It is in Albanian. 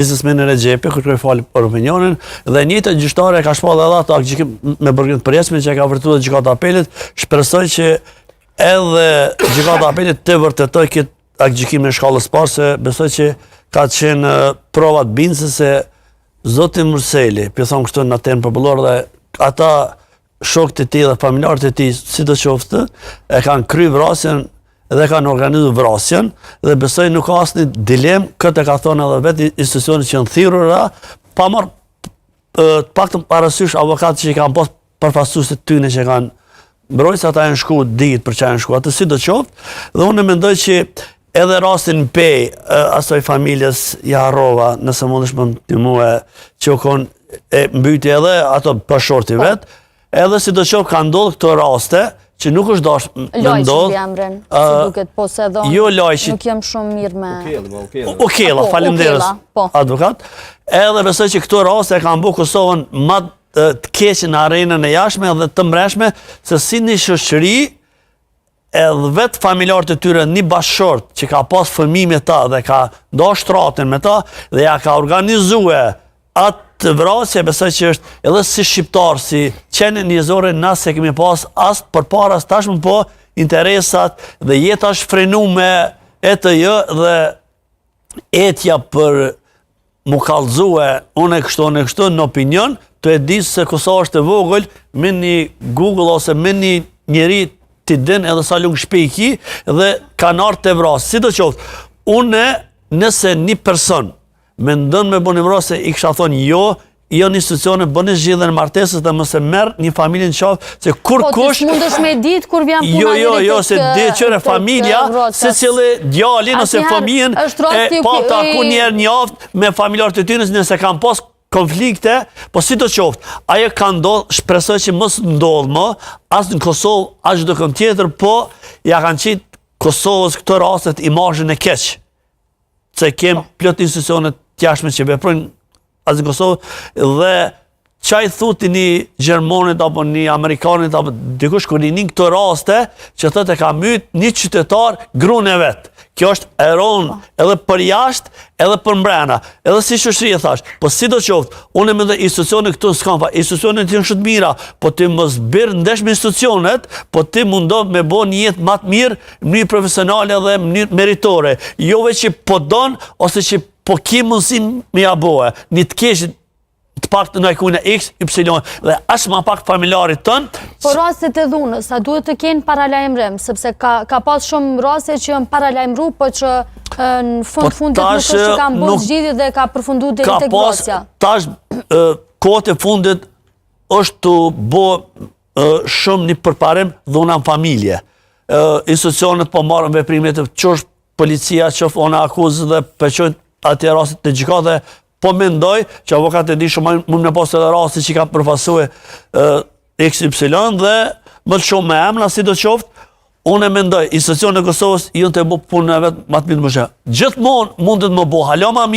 biznesmenin Rexhepi, kërkoi falje për opinionin, dhe njëjtë gjyqtare ka shpallë edhe ato gjykim me burgim të përjetshme që ka vërtetuar gjykata e apelit. Shpresoj që edhe gjykata e apelit të vërtetoj këtë gjykim në shkallës parë, se besoj që ka qenë provat bindëse se zoti Murseli, për thonë kështu në term popullor, dhe ata shokët e tij dhe familjarët e tij, sidoqoftë, e kanë kryer vrasjen dhe kanë organizuar vrasjen, dhe besoj nuk ka asnjë dilemë, këtë e ka thonë edhe vetë institucionet që janë thirrura, pa marrë të paktën parasysh avokatët që i kanë pas përfaqësuesit tyne që kanë mbrojtës, ata janë shku ditë për çfarë janë shku, atë sidoqoftë, dhe unë mendoj që edhe rastin pej asoj familjes Jarova, nëse mundesh më të mua që u konë e mbyti edhe ato pashorti vetë, edhe sidoqoftë ka ndodhur këto raste që nuk është dash me ndodh. Emrin, si duket, po se do jo lajqit, nuk jam shumë mirë me... Ukella, faleminderit, advokat. Edhe besoj që këto raste kanë bërë Kosovën më të keqe në arenën e jashtme dhe të mbreshme, se si një shoqëri edhe vetë familjarët e tyre, një bashkëshort që ka pas fëmijë me ta dhe ka dash shtratin me ta dhe ja ka organizuar atë vrasje, besoj që është edhe si shqiptar, si qenë njëzore, nëse kemi pas as për para, as tashmë po interesat dhe jeta është frenu me ETJ dhe etja për mu kallëzue une kështu në opinion, të e disë se Kosova është e vogël, me një Google ose me një njeri t'i din edhe sa lungë shpejki dhe kanë ardhur të vrasë. Sidoqoftë, une nëse një person me ndën me bëni vrasje, i kisha thonë jo në institucione, bëni zgjidhjen e martesës dhe mos e merr një familje në qafë, se kur kush... Po, mundesh me ditë kur vjen puna Jo, se ditë qëre familja, se cili djalin ose fëmijën e pata ku njerë njaftë me familjarët e tyre, nëse kanë pas konflikte, po sidoqoftë, ajo ka ndodhur, shpresoj që mos ndodh më, as në Kosovë, as çdo kënd tjetër, po ja kanë qitë Kosovës këto rastet imazhin e keq. Se kem plot institucionet tjashme që veprojnë as në Kosovë, dhe çaj thuti një Gjermanit apo një Amerikanit apo dikush kur i nin këto raste që thotë e ka myt një qytetar gruan e vet. Kjo është eron edhe për jashtë, edhe për mbrana, edhe si shoqëri e thash. Po sidoqoftë, unë mendoj institucionet këtu s'kan fa, institucionet janë shumë të mira, po ti mos birr ndesh me institucionet, po ti mundo me bë një jetë më të mirë, në mënyrë profesionale dhe në mënyrë meritore. Jo veç që po don ose që po ki mundësi me ja bëhe, një të keq të pak të nëjkune X, Y, dhe as ma pak familjarit tënë. Po rastet e dhunës, a duhet të kenë paralajmërim, sepse ka pas shumë raste që janë paralajmëru, po që në fundit nuk është që kanë bërë zgjidhje dhe ka përfundu deri tek vrasja. Tash, kohët e fundit është të bë shumë një përparim dhuna në familje. Institucionet po marrën veprimet, qësh policia, qëf ona akuzë dhe përqojnë atje rastet të gjykate. Po mendoj që avokatë e di shumë mund me pas edhe rasti që ka përfaqësue XY dhe më të shumë me emra sidoqoftë, unë e mendoj institucionet e Kosovës janë të bëjnë punën e vet më të mirë. Gjithmonë mundet më bëj hala më mirë.